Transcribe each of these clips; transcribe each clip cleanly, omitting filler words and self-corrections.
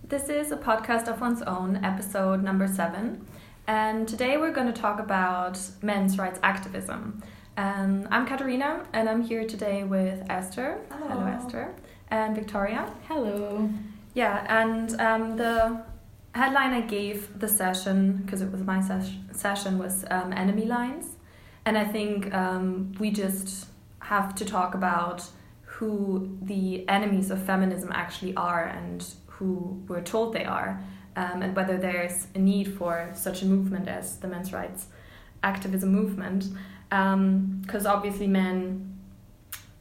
This is a podcast of one's own, episode number 7. And today we're going to talk about men's rights activism. I'm Katarina, and I'm here today with Esther. Hello. Hello, Esther. And Victoria. Hello. Yeah, and the headline I gave the session, because it was my session, was enemy lines. And I think we just have to talk about who the enemies of feminism actually are and who we're told they are, and whether there's a need for such a movement as the men's rights activism movement. Because obviously men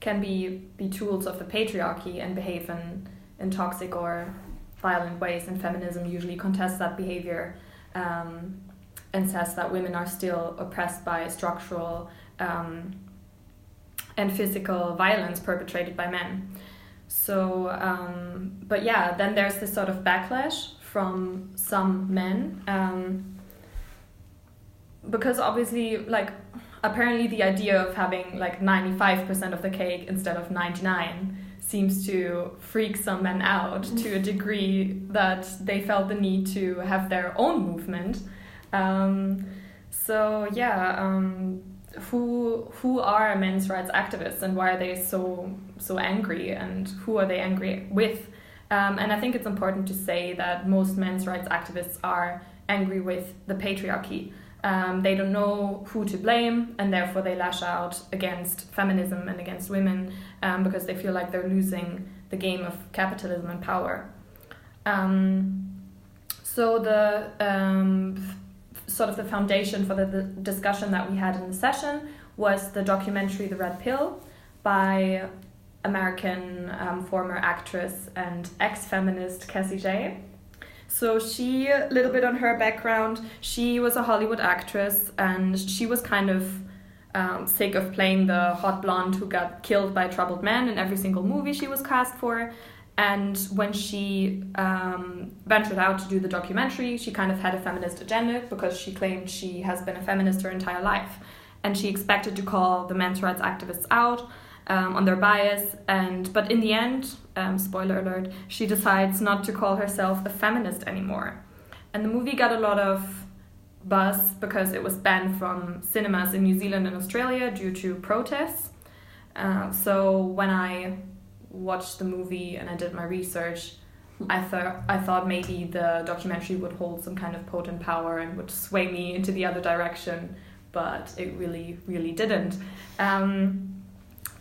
can be tools of the patriarchy and behave in toxic or violent ways, and feminism usually contests that behavior and says that women are still oppressed by structural and physical violence perpetrated by men. So, but yeah, then there's this sort of backlash from some men, because obviously, like, apparently the idea of having like 95% of the cake instead of 99 seems to freak some men out to a degree that they felt the need to have their own movement. So yeah, who are men's rights activists and why are they so angry, and who are they angry with? And I think it's important to say that most men's rights activists are angry with the patriarchy. They don't know who to blame, and therefore they lash out against feminism and against women because they feel like they're losing the game of capitalism and power. So the sort of the foundation for the discussion that we had in the session was the documentary The Red Pill by American former actress and ex-feminist Cassie Jaye. So she, a little bit on her background, she was a Hollywood actress, and she was kind of sick of playing the hot blonde who got killed by troubled men in every single movie she was cast for. And when she ventured out to do the documentary, she kind of had a feminist agenda because she claimed she has been a feminist her entire life. And she expected to call the men's rights activists out on their bias. But in the end, spoiler alert, she decides not to call herself a feminist anymore. And the movie got a lot of buzz because it was banned from cinemas in New Zealand and Australia due to protests. So when I watched the movie and I did my research, I thought maybe the documentary would hold some kind of potent power and would sway me into the other direction, but it really didn't.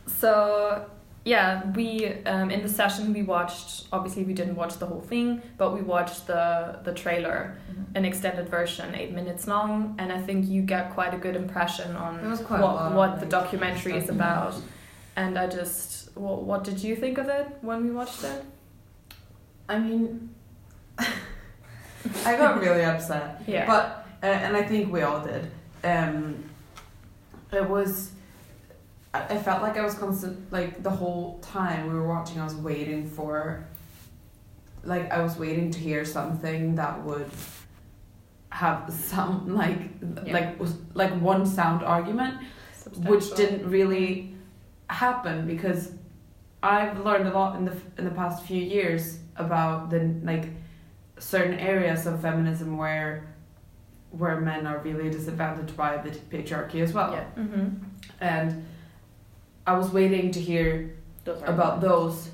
So yeah, we in the session we watched, obviously we didn't watch the whole thing, but we watched the trailer, an extended version, 8 minutes long, and I think you get quite a good impression on what the documentary is about. And I just, what did you think of it when we watched it? I mean, I got really upset. Yeah. But, and I think we all did. I felt like I was like the whole time we were watching, I was waiting to hear something that would have some, like one sound argument, which didn't really happen, because I've learned a lot in the past few years about the certain areas of feminism where men are really disadvantaged by the patriarchy as well. Yeah. Mm-hmm. And I was waiting to hear about those,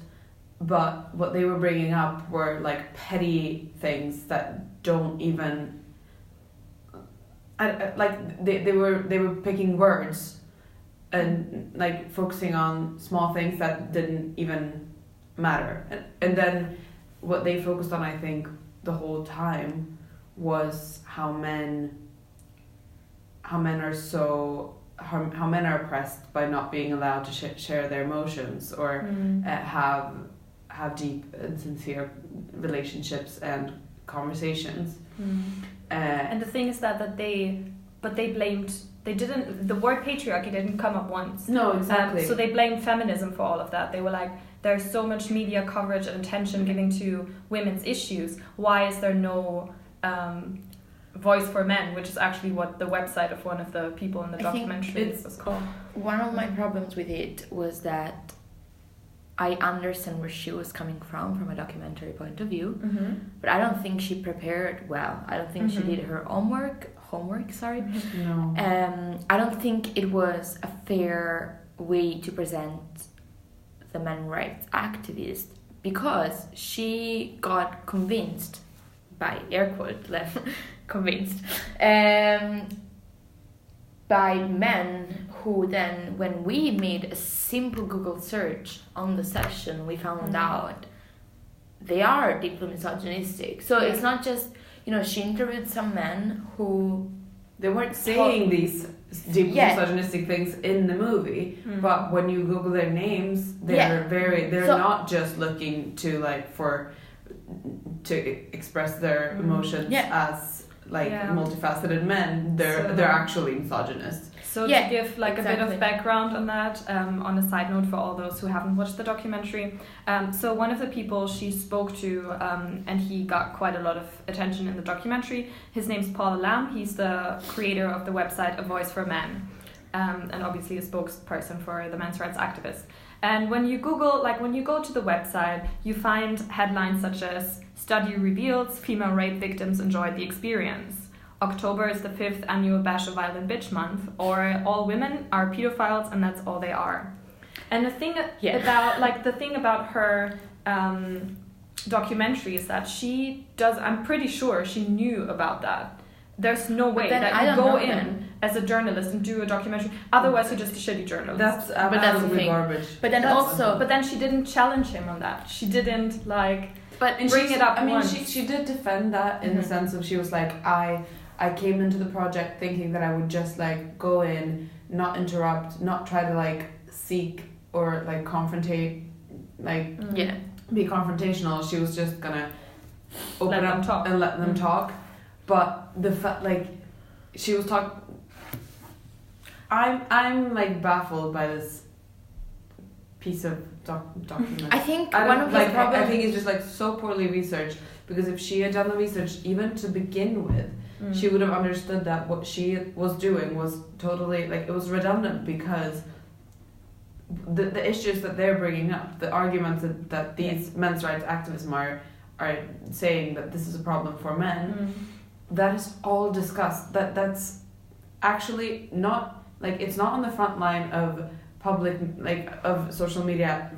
but what they were bringing up were like petty things that don't even they were picking words and like focusing on small things that didn't even matter. And then what they focused on, I think, the whole time was how men are oppressed by not being allowed to share their emotions or have deep and sincere relationships and conversations. And the thing is that the word patriarchy didn't come up once. No, exactly. So they blamed feminism for all of that. They were like, there's so much media coverage and attention given to women's issues. Why is there no voice for men, which is actually what the website of one of the people in the documentary was called. One of my problems with it was that I understand where she was coming from a documentary point of view, but I don't think she prepared well. I don't think she did her homework. No. I don't think it was a fair way to present the men rights activist, because she got convinced by air quote convinced by men who then, when we made a simple Google search on the session, we found out they are deeply misogynistic. So it's not just, she interviewed some men who... They weren't saying these deeply misogynistic things in the movie, but when you Google their names, they're not just looking to express their emotions as multifaceted men. They're actually misogynist. So to give a bit of background on that, on a side note for all those who haven't watched the documentary, so one of the people she spoke to, and he got quite a lot of attention in the documentary, his name's Paul Lamb. He's the creator of the website A Voice for Men, and obviously a spokesperson for the men's rights activists. And when you Google, when you go to the website, you find headlines such as "Study reveals female rape victims enjoyed the experience," "October is the 5th annual Bash a Violent Bitch month," or "All women are pedophiles and that's all they are." And the thing about her documentary is that I'm pretty sure she knew about that. There's no way that you go in as a journalist and do a documentary. Otherwise, you're just a shitty journalist. That's absolutely garbage. But then she didn't challenge him on that. She didn't bring it up. I mean, once. she did defend that in the sense of she was like, I came into the project thinking that I would just go in, not interrupt, not try to seek or confrontate, be confrontational. She was just gonna open up and let them talk. But the fact she was talking. I'm baffled by this piece of document. I think I think it's just so poorly researched, because if she had done the research even to begin with, she would have understood that what she was doing was totally it was redundant, because the issues that they're bringing up, the arguments that these men's rights activists are saying that this is a problem for men, that is all discussed. That's actually not it's not on the front line of public of social media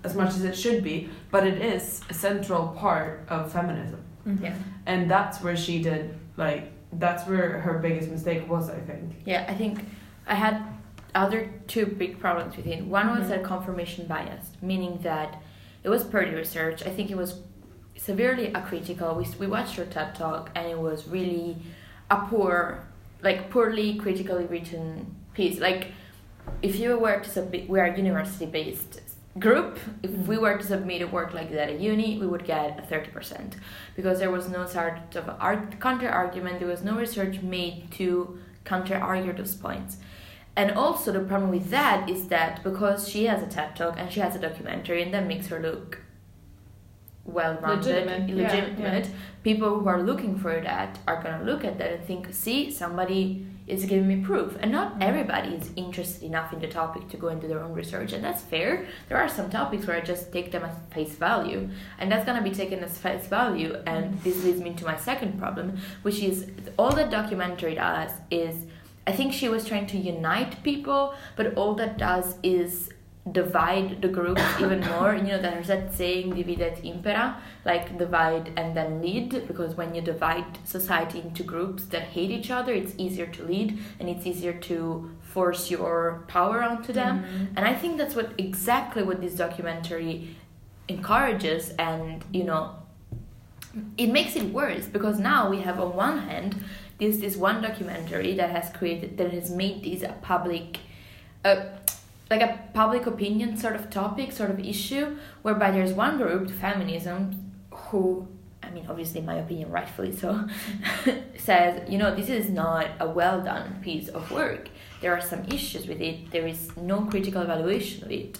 as much as it should be, but it is a central part of feminism. And that's where she did that's where her biggest mistake was, I think. I think I had other two big problems with it. One was that confirmation bias, meaning that it was pretty research. I think it was severely acritical. We watched her TED talk, and it was really a poorly critically written piece. If you were to submit, we are a university-based group. If we were to submit a work like that at uni, we would get a 30%, because there was no sort of counter-argument. There was no research made to counter-argue those points. And also the problem with that is that because she has a TED talk and she has a documentary, and that makes her look well-rounded, legitimate. People who are looking for that are going to look at that and think, see, somebody is giving me proof. And not everybody is interested enough in the topic to go and do their own research, and that's fair. There are some topics where I just take them as face value, and that's going to be taken as face value. And this leads me to my second problem, which is all the documentary does is, I think she was trying to unite people, but all that does is divide the groups even more. There's that saying, divide et impera, divide and then lead, because when you divide society into groups that hate each other, it's easier to lead and it's easier to force your power onto them. And I think that's exactly what this documentary encourages, and it makes it worse, because now we have on one hand this one documentary that has made this a public a public opinion sort of topic, sort of issue, whereby there's one group, feminism, who, I mean, obviously in my opinion, rightfully so, says, this is not a well done piece of work. There are some issues with it. There is no critical evaluation of it.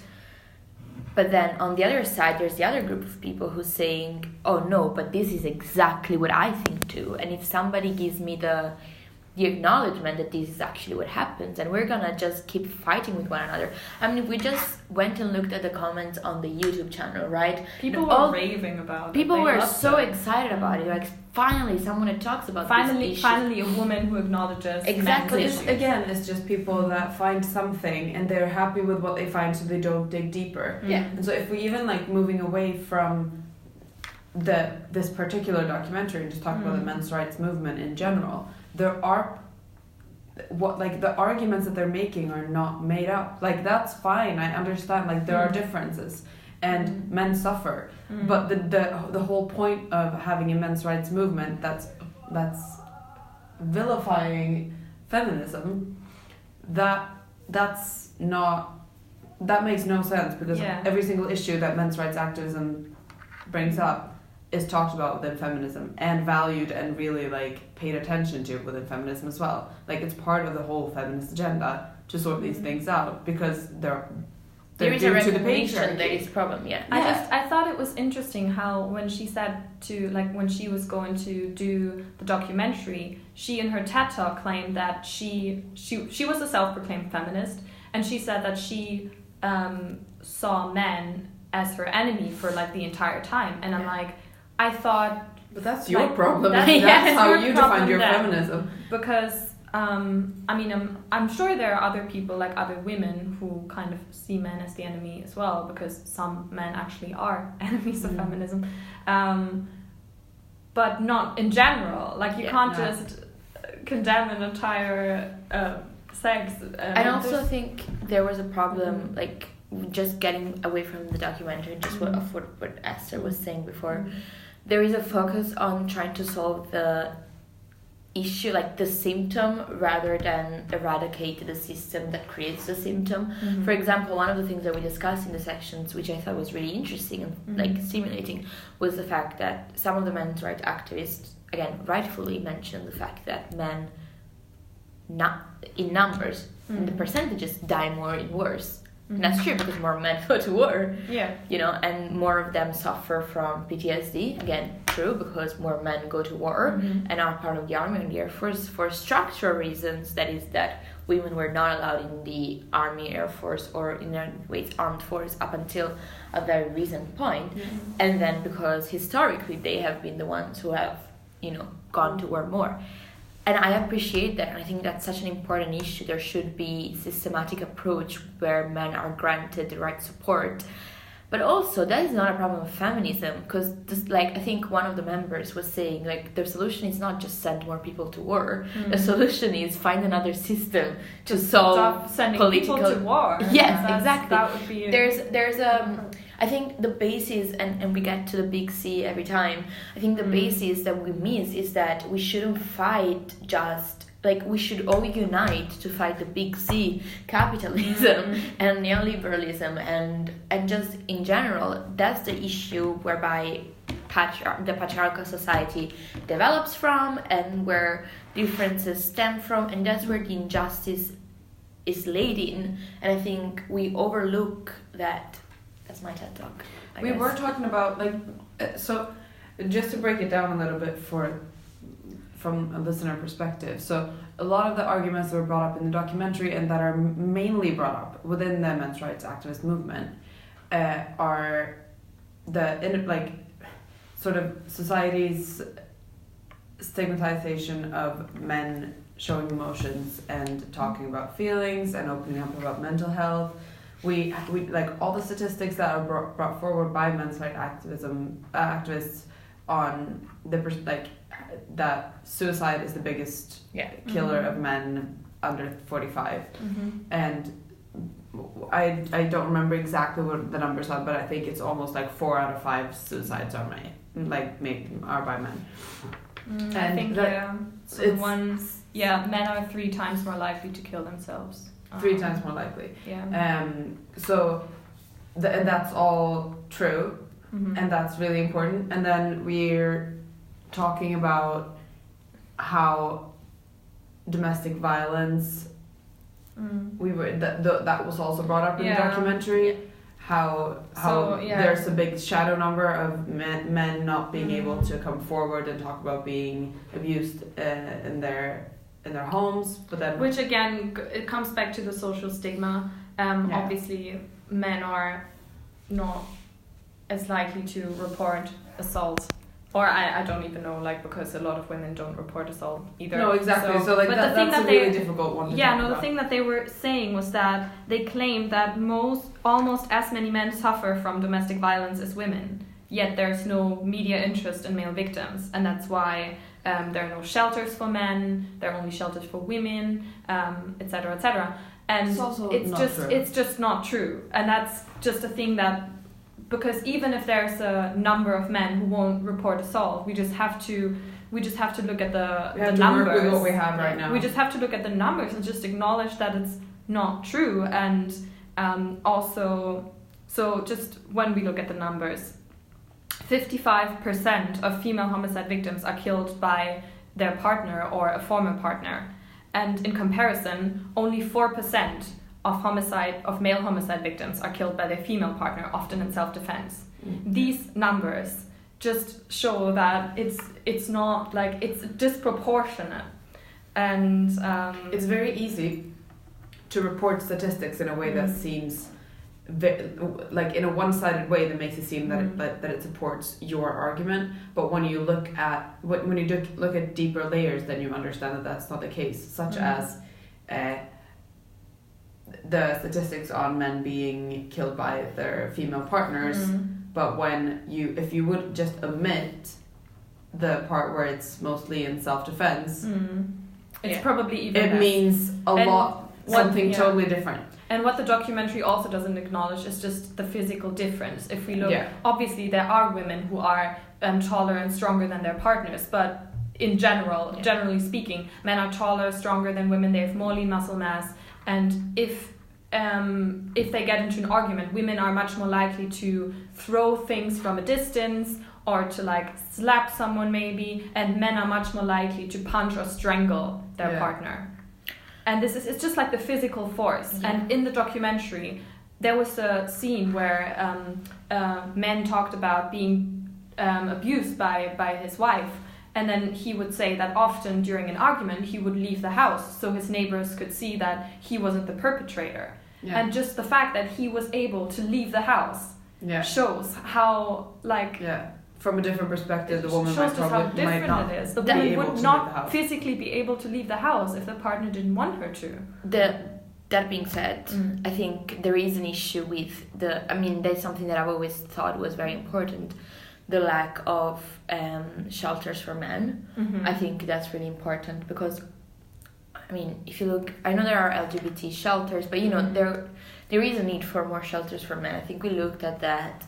But then on the other side, there's the other group of people who's saying, oh no, but this is exactly what I think too. And if somebody gives me the the acknowledgement that this is actually what happens, and we're gonna just keep fighting with one another. I mean, we just went and looked at the comments on the YouTube channel, right? People were raving about it. People were so excited about it. Like, finally, someone that talks about this issue. Finally, a woman who acknowledges exactly. Again, it's just people that find something and they're happy with what they find, so they don't dig deeper. Yeah. And so if we even like moving away from this particular documentary and just talk about the men's rights movement in general, there are the arguments that they're making are not made up. Like, that's fine, I understand, like there are differences and men suffer, but the whole point of having a men's rights movement that's vilifying feminism, that makes no sense, because every single issue that men's rights activism brings up is talked about within feminism and valued and really like paid attention to within feminism as well. Like, it's part of the whole feminist agenda to sort these things out, because there is a recognition there is a problem. I thought it was interesting how when she said when she was going to do the documentary, she in her TED Talk claimed that she was a self-proclaimed feminist, and she said that she saw men as her enemy for like the entire time. And I'm like, I thought... But that's your problem. That's how you define your feminism. Because, I'm sure there are other people, like other women, who kind of see men as the enemy as well, because some men actually are enemies of feminism. But not in general. Like, you can't just condemn an entire sex. I also think there was a problem, like, just getting away from the documentary, just what Esther was saying before. There is a focus on trying to solve the issue, like the symptom, rather than eradicate the system that creates the symptom. For example, one of the things that we discussed in the sections, which I thought was really interesting and like stimulating, was the fact that some of the men's rights activists, again, rightfully mentioned the fact that men, not in numbers, in the percentages, die more in wars. And that's true, because more men go to war. Yeah. You know, and more of them suffer from PTSD. Again, true, because more men go to war and are part of the army and the air force for structural reasons. That is that women were not allowed in the army, air force, or in any ways armed force up until a very recent point. And then because historically they have been the ones who have, gone to war more. And I appreciate that, and I think that's such an important issue. There should be systematic approach where men are granted the right support. But also, that is not a problem of feminism, because I think one of the members was saying, like, the solution is not just send more people to war. The solution is find another system to solve stop sending political... people to war. Yes, exactly. That would be... There's I think the basis, and we get to the big C every time, I think the basis that we miss is that we shouldn't fight just, like, we should all unite to fight the big C, capitalism and neoliberalism, and just in general, that's the issue whereby the patriarchal society develops from, and where differences stem from, and that's where the injustice is laid in. And I think we overlook that. That's my TED Talk. We were talking about, so just to break it down a little bit from a listener perspective. So a lot of the arguments that were brought up in the documentary and that are mainly brought up within the men's rights activist movement are sort of society's stigmatization of men showing emotions and talking about feelings and opening up about mental health. We like all the statistics that are brought forward by men's rights activists on that suicide is the biggest killer of men under 45, and I don't remember exactly what the numbers are, but I think it's almost like 4 out of 5 suicides are by men. I think men are 3 times more likely to kill themselves. 3 times more likely. Yeah. So that's all true, and that's really important. And then we're talking about how domestic violence. That was also brought up in the documentary. How there's a big shadow number of men not being able to come forward and talk about being abused in their in their homes, but then which again it comes back to the social stigma. Obviously, men are not as likely to report assault. Or I don't even know, like, because a lot of women don't report assault either. No, exactly. So like, that's a really difficult one to talk about. The thing that they were saying was that they claimed that almost as many men suffer from domestic violence as women, yet there's no media interest in male victims, and that's why there are no shelters for men, there are only shelters for women, etc., etc. And it's just not true, and that's just a thing that. Because even if there's a number of men who won't report assault, we just have to look at the numbers. Work with what we have right now. We just have to look at the numbers and just acknowledge that it's not true. And also, so just when we look at the numbers, 55% of female homicide victims are killed by their partner or a former partner, and in comparison, only 4% of male homicide victims are killed by their female partner, often in self-defense. These numbers just show that it's not like it's disproportionate, and it's very easy to report statistics in a way that seems like in a one-sided way that makes it seem that it supports your argument. But when you look at look at deeper layers, then you understand that that's not the case, such as the statistics on men being killed by their female partners, but if you would just omit the part where it's mostly in self-defense, it's probably even it means something totally different. And what the documentary also doesn't acknowledge is just the physical difference. If we look, obviously there are women who are taller and stronger than their partners, but in generally speaking, men are taller, stronger than women. They have more lean muscle mass. And if they get into an argument, women are much more likely to throw things from a distance or to like slap someone maybe, and men are much more likely to punch or strangle their partner. And it's just like the physical force. And in the documentary, there was a scene where men talked about being abused by his wife. And then he would say that often during an argument, he would leave the house so his neighbors could see that he wasn't the perpetrator. Yeah. And just the fact that he was able to leave the house shows how, like... Yeah, from a different perspective, the woman might not it is. The woman would not physically be able to leave the house if the partner didn't want her to. That being said, I think there is an issue with there's something that I've always thought was very important. The lack of shelters for men. I think that's really important because, if you look, I know there are LGBT shelters, but there is a need for more shelters for men. I think we looked at that,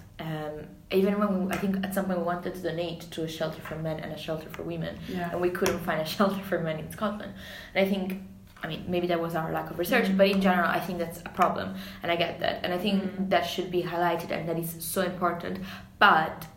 even when I think at some point we wanted to donate to a shelter for men and a shelter for women, and we couldn't find a shelter for men in Scotland. And I think, maybe that was our lack of research, but in general, I think that's a problem, and I get that, and I think that should be highlighted, and that is so important. But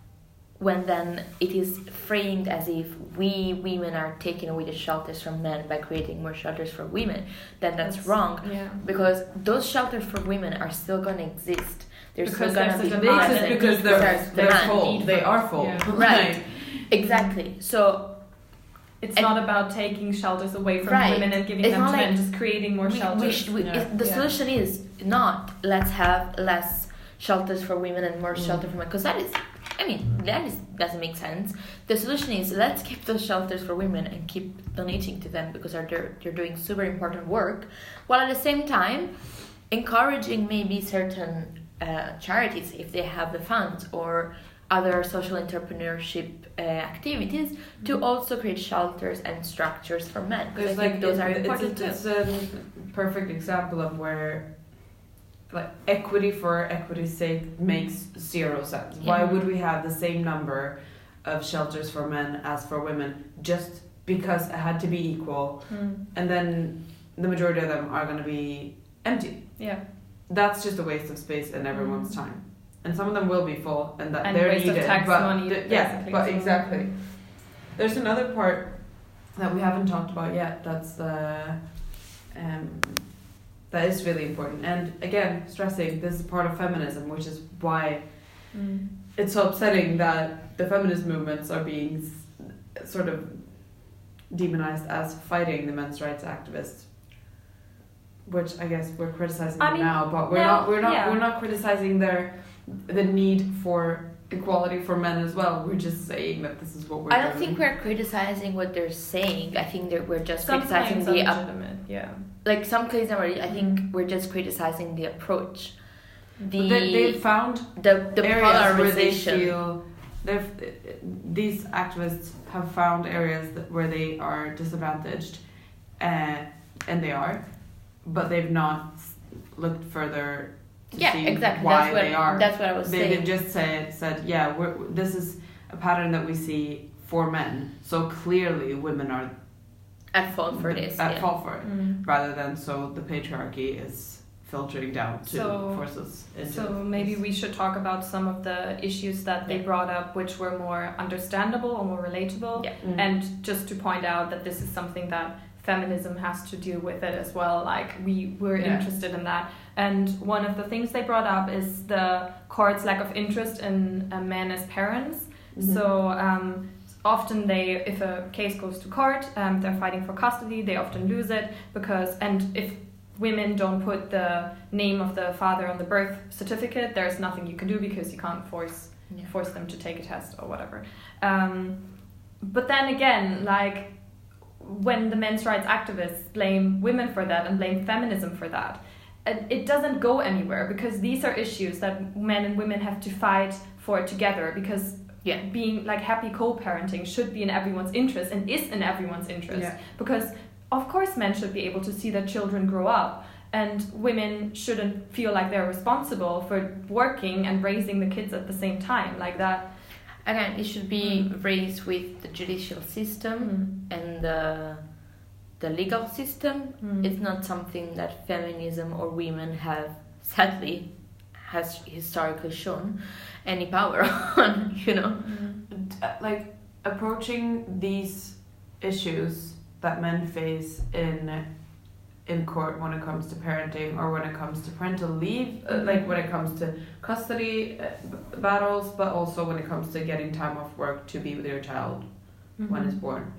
when then it is framed as if we women are taking away the shelters from men by creating more shelters for women, then that's wrong. Because those shelters for women are still going to exist. There's still going to be demand. Because they're full. They are full. Yeah. Right. Exactly. So it's not about taking shelters away from women and giving them to men, just creating more shelters. The solution is not let's have less shelters for women and more shelter for men, because that doesn't make sense. The solution is let's keep those shelters for women and keep donating to them because they're doing super important work, while at the same time encouraging maybe certain charities, if they have the funds, or other social entrepreneurship activities, to also create shelters and structures for men. Because I think those are important too. It's a perfect example of where equity for equity's sake makes zero sense. Why would we have the same number of shelters for men as for women just because it had to be equal, and then the majority of them are going to be empty? That's just a waste of space and everyone's time, and some of them will be full, and that they're waste needed. Of tax money, Exactly. There's another part that we haven't talked about yet. That is really important, and again, stressing this is part of feminism, which is why it's so upsetting that the feminist movements are being sort of demonized as fighting the men's rights activists, which I guess we're criticizing them now, but we're not criticizing the need for equality for men as well. We're just saying that this is what we're doing. I don't think we're criticizing what they're saying. I think that we're just some criticizing the legitimate, like some claims are. I think we're just criticizing the approach. They found the areas where they polarization. feel these activists have found areas where they are disadvantaged, and they are, but they've not looked further to see exactly. why they are. That's what I was saying. They've just said this is a pattern that we see for men, so clearly women are at fault for this. At fault for it, rather than so the patriarchy is filtering down to forces into. So maybe we should talk about some of the issues that they brought up, which were more understandable or more relatable, and just to point out that this is something that feminism has to deal with it as well. Like we're interested in that. And one of the things they brought up is the court's lack of interest in men as parents. So often if a case goes to court, they're fighting for custody, they often lose it and if women don't put the name of the father on the birth certificate, there's nothing you can do because you can't force them to take a test or whatever. But then again, like when the men's rights activists blame women for that and blame feminism for that, it doesn't go anywhere, because these are issues that men and women have to fight for together, because being like happy co-parenting should be in everyone's interest and is in everyone's interest, because of course men should be able to see their children grow up, and women shouldn't feel like they're responsible for working and raising the kids at the same time like that. Again, it should be raised with the judicial system and the legal system. It's not something that feminism or women has historically shown any power on, Like approaching these issues that men face in court when it comes to parenting or when it comes to parental leave, like when it comes to custody battles, but also when it comes to getting time off work to be with your child when it's born.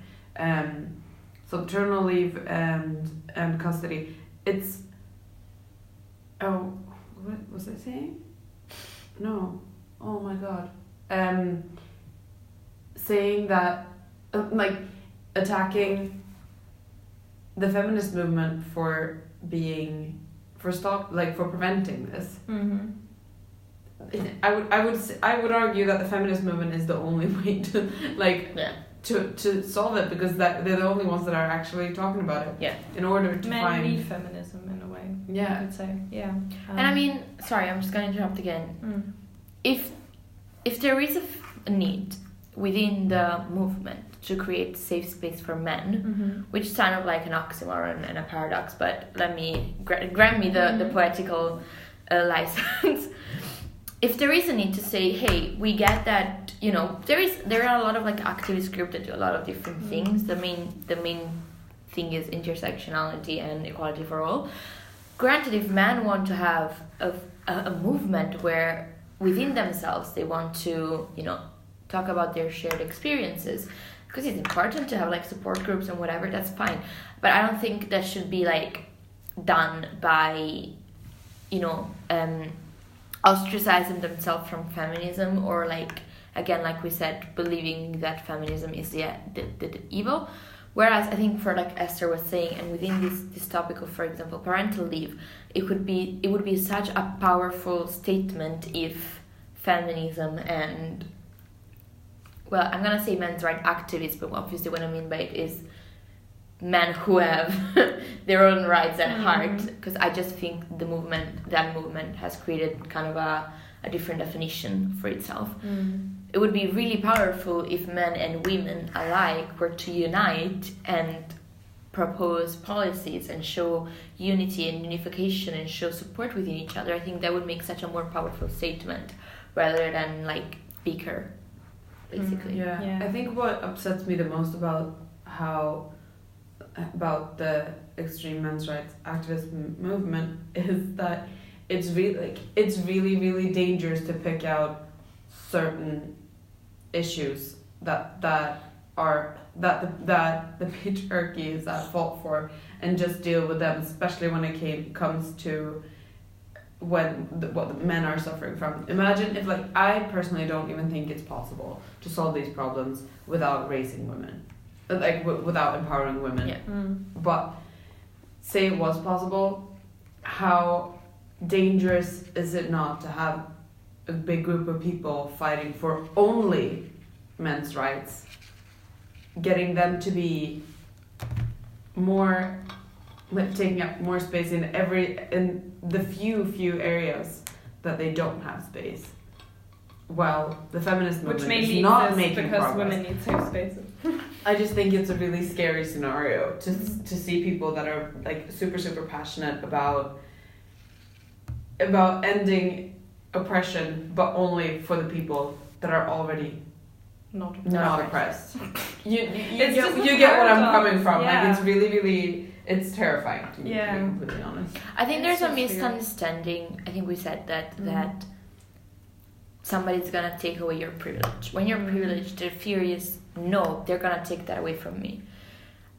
So paternal leave and custody, it's... Oh, what was I saying? No. Oh my god. Saying that, attacking the feminist movement for preventing this. I would argue that the feminist movement is the only way to solve it, because they're the only ones that are actually talking about it. Yeah. In order to men need feminism in a way. Yeah. I would say. Yeah. And I mean, sorry, I'm just gonna interrupt again. If there is a need within the movement to create safe space for men, which is kind of like an oxymoron and a paradox, but let me grant me the poetical license. If there is a need to say, hey, we get that, there are a lot of like activist groups that do a lot of different things. The main thing is intersectionality and equality for all. Granted, if men want to have a movement where within themselves they want to, talk about their shared experiences, because it's important to have like support groups and whatever, that's fine. But I don't think that should be like done by, ostracizing themselves from feminism, or like, again, like we said, believing that feminism is the evil. Whereas I think, for like Esther was saying, and within this topic of, for example, parental leave, it would be such a powerful statement if feminism and, well, I'm gonna say men's rights activists, but obviously what I mean by it is men who have their own rights at heart, because I just think that movement has created kind of a different definition for itself. It would be really powerful if men and women alike were to unite and propose policies and show unity and unification and show support within each other. I think that would make such a more powerful statement rather than like bicker, basically. I think what upsets me the most about the extreme men's rights activist movement is that it's really really dangerous to pick out certain issues that the patriarchy is at fault for, and just deal with them, especially when it comes to what the men are suffering from. Imagine if, like, I personally don't even think it's possible to solve these problems without raising women, like without empowering women. Yeah. But say it was possible, how dangerous is it not to have a big group of people fighting for only men's rights, getting them to be more, like, taking up more space in the few areas that they don't have space. Well, the feminist movement is not making because progress. women need safe spaces. I just think it's a really scary scenario to see people that are, like, super passionate about ending oppression, but only for the people that are already not oppressed. You get what I'm coming from. Yeah. Like, it's really, it's terrifying to me, to be completely honest. I think there's a misunderstanding. I think we said that somebody's gonna take away your privilege. When you're privileged, the fear is, no, they're gonna take that away from me.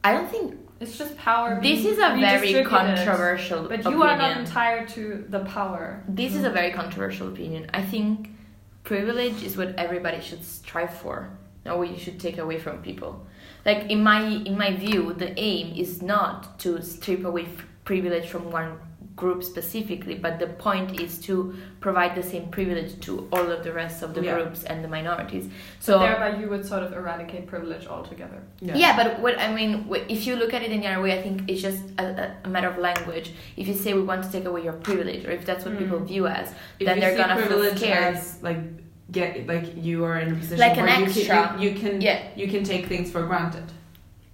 I don't think it's just power. This is a very controversial but opinion. You are not entitled to the power. This is a very controversial opinion. I think privilege is what everybody should strive for, not what you should take away from people. Like, in my view, the aim is not to strip away privilege from one group specifically, but the point is to provide the same privilege to all of the rest of the groups and the minorities. So thereby you would sort of eradicate privilege altogether. Yeah, but what I mean, if you look at it in the other way, I think it's just a matter of language. If you say we want to take away your privilege, or if that's what people view as, then they're gonna feel scared. As, like, you are in a position like where an extra. you can take things for granted.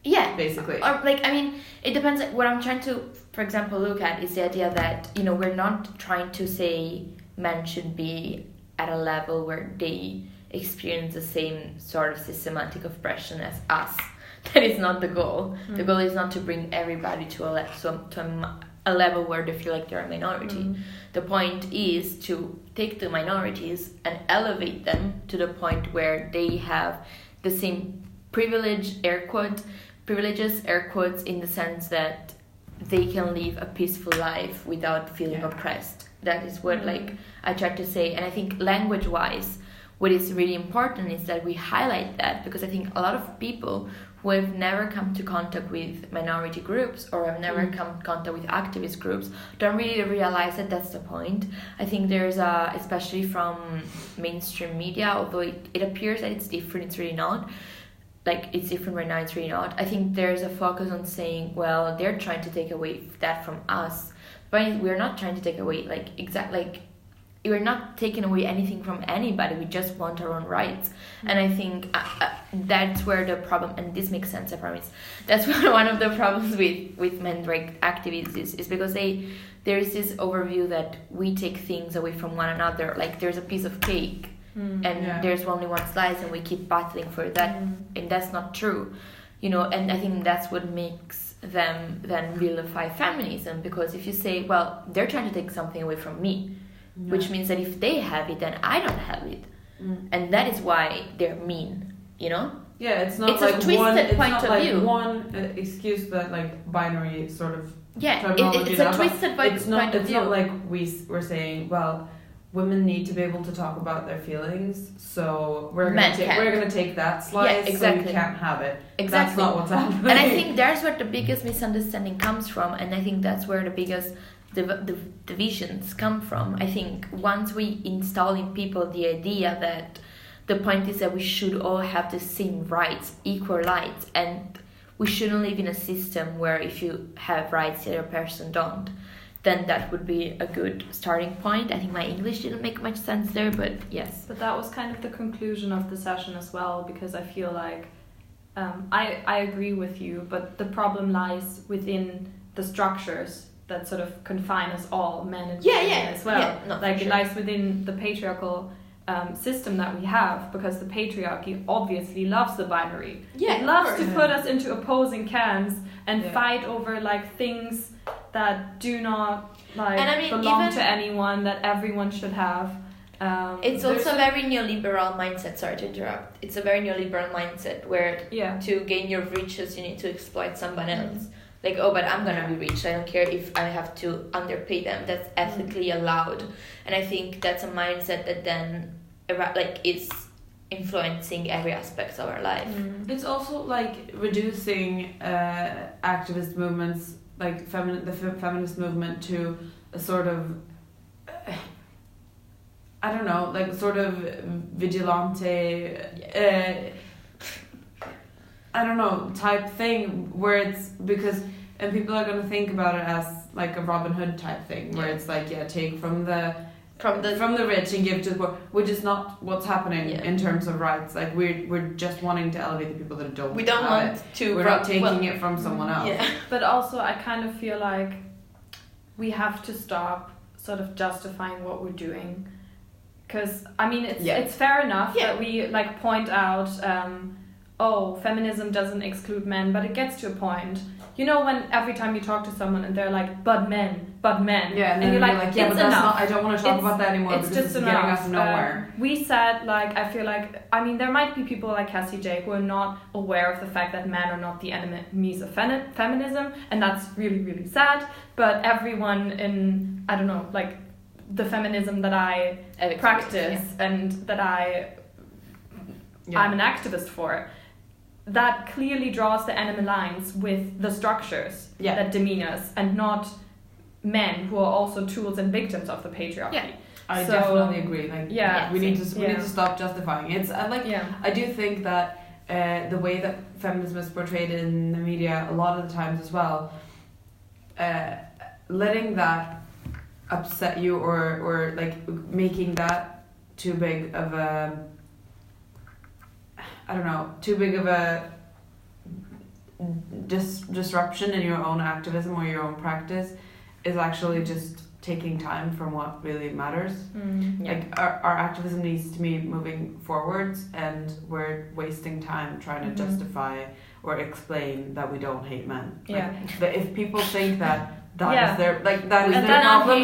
Yeah, basically. Or, like, I mean, it depends. What I'm trying to, for example, look at is the idea that, you know, we're not trying to say men should be at a level where they experience the same sort of systematic oppression as us. That is not the goal. The goal is not to bring everybody to a level where they feel like they're a minority. The point is to take the minorities and elevate them to the point where they have the same privileges, air quotes, in the sense that they can live a peaceful life without feeling oppressed. That is what like I try to say. And I think language-wise, what is really important is that we highlight that, because I think a lot of people who have never come to contact with minority groups or have never come to contact with activist groups don't really realize that that's the point. I think there's especially from mainstream media, although it appears that it's different, it's really not. Like, it's different right now, it's really not. I think there's a focus on saying, well, they're trying to take away that from us. But we're not trying to take away, we're not taking away anything from anybody. We just want our own rights. And I think that's where the problem, and this makes sense, I promise. That's where one of the problems with men's rights activists is because there is this overview that we take things away from one another. Like, there's a piece of cake. And there's only one slice, and we keep battling for that, and that's not true, you know. And I think that's what makes them then vilify feminism, because if you say, well, they're trying to take something away from me, which means that if they have it, then I don't have it, and that is why they're mean, you know. Yeah, it's not it's like a twisted one. It's point not of like view. One excuse that, like, binary sort of. Yeah, it's a twisted point of view. It's not like we're saying, well, women need to be able to talk about their feelings, so we're gonna take that slice, so we can't have it. Exactly. That's not what's happening. And I think that's where the biggest misunderstanding comes from, and I think that's where the biggest divisions come from. I think once we install in people the idea that the point is that we should all have the same rights, equal rights, and we shouldn't live in a system where if you have rights the other person don't, then that would be a good starting point. I think my English didn't make much sense there, but yes. But that was kind of the conclusion of the session as well, because I feel like I agree with you, but the problem lies within the structures that sort of confine us all, men and women as well. Yeah, like, it lies within the patriarchal system that we have, because the patriarchy obviously loves the binary. It loves to put us into opposing camps and fight over, like, things that do not belong to anyone, that everyone should have. It's also a very neoliberal mindset. Sorry to interrupt. It's a very neoliberal mindset where to gain your riches you need to exploit someone else. Like, oh, but I'm gonna be rich. I don't care if I have to underpay them. That's ethically allowed, and I think that's a mindset that then is influencing every aspect of our life. It's also like reducing activist movements, like the feminist movement, to a sort of I don't know, like sort of vigilante I don't know, type thing, where it's because, and people are going to think about it as like a Robin Hood type thing, where it's like, take from the rich and give to the poor, which is not what's happening in terms of rights. Like we're just wanting to elevate the people that don't. We don't want it. to. We're not taking it from someone else. Yeah. But also, I kind of feel like we have to stop sort of justifying what we're doing, because I mean it's fair enough that we like point out. Feminism doesn't exclude men, but it gets to a point. You know, when every time you talk to someone and they're like, but men. Yeah, and you're like, but that's not, I don't want to talk about that anymore because it's getting us nowhere. We said, like, I feel like, I mean, there might be people like Cassie J who are not aware of the fact that men are not the enemies of feminism, and that's really, really sad. But everyone in, I don't know, like, the feminism that I practice and that I'm an activist for, that clearly draws the enemy lines with the structures that demean us, and not men who are also tools and victims of the patriarchy. Yeah. I definitely agree. Like, we need to stop justifying it. It's I do think that the way that feminism is portrayed in the media a lot of the times as well, letting that upset you or like making that too big of a disruption in your own activism or your own practice is actually just taking time from what really matters. Like our activism needs to be moving forwards, and we're wasting time trying to justify or explain that we don't hate men. But if people think that is their problem,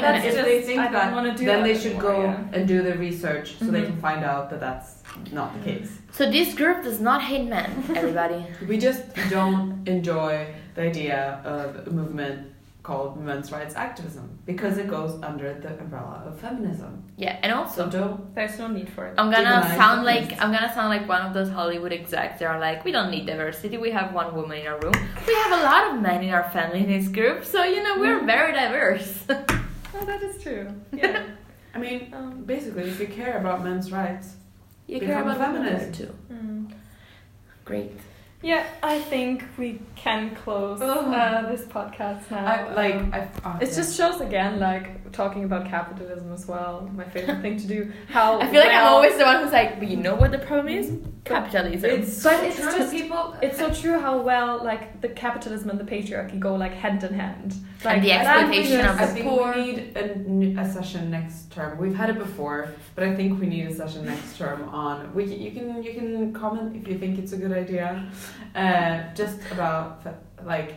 and if they think that, then they should go and do the research so they can find out that that's not the case. So this group does not hate men, everybody. We just don't enjoy the idea of a movement called men's rights activism because it goes under the umbrella of feminism. Yeah, and also there's no need for it. I'm gonna sound like one of those Hollywood execs. They're like, we don't need diversity. We have one woman in our room. We have a lot of men in our feminist group, so we're very diverse. Oh, that is true. Yeah. I mean, basically, if you care about men's rights, you care about feminists too. Great. Yeah, I think we can close this podcast now. It just shows again, like, talking about capitalism as well. My favorite thing to do. How I feel like I'm always the one who's like, but you know what the problem is? Capitalism. It's so true how well, like, the capitalism and the patriarchy go, like, hand in hand. Like, and the exploitation of the poor. I think we need a session next term. We've had it before, but I think we need a session next term on. You can comment if you think it's a good idea. Just about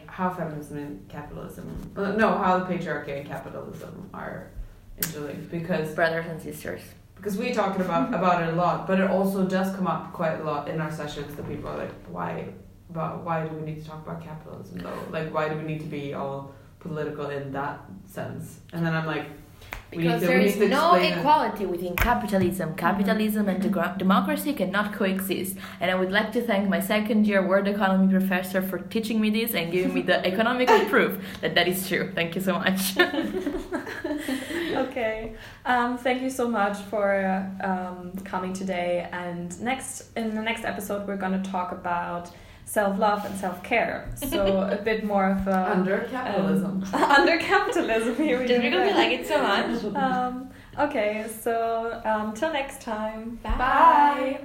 how feminism and capitalism, how the patriarchy and capitalism are interlinked, because brothers and sisters. Because we talk about it a lot, but it also does come up quite a lot in our sessions that people are like, why do we need to talk about capitalism though? Like, why do we need to be all political in that sense? And then I'm like, because there is no equality within capitalism. Capitalism and democracy cannot coexist. And I would like to thank my second-year world economy professor for teaching me this and giving me the economical proof that is true. Thank you so much. Okay. Thank you so much for coming today. And in the next episode, we're going to talk about self-love and self-care. So a bit more of a... Under capitalism. Under capitalism. Here we go. We like it so much. Okay, so till next time. Bye. Bye.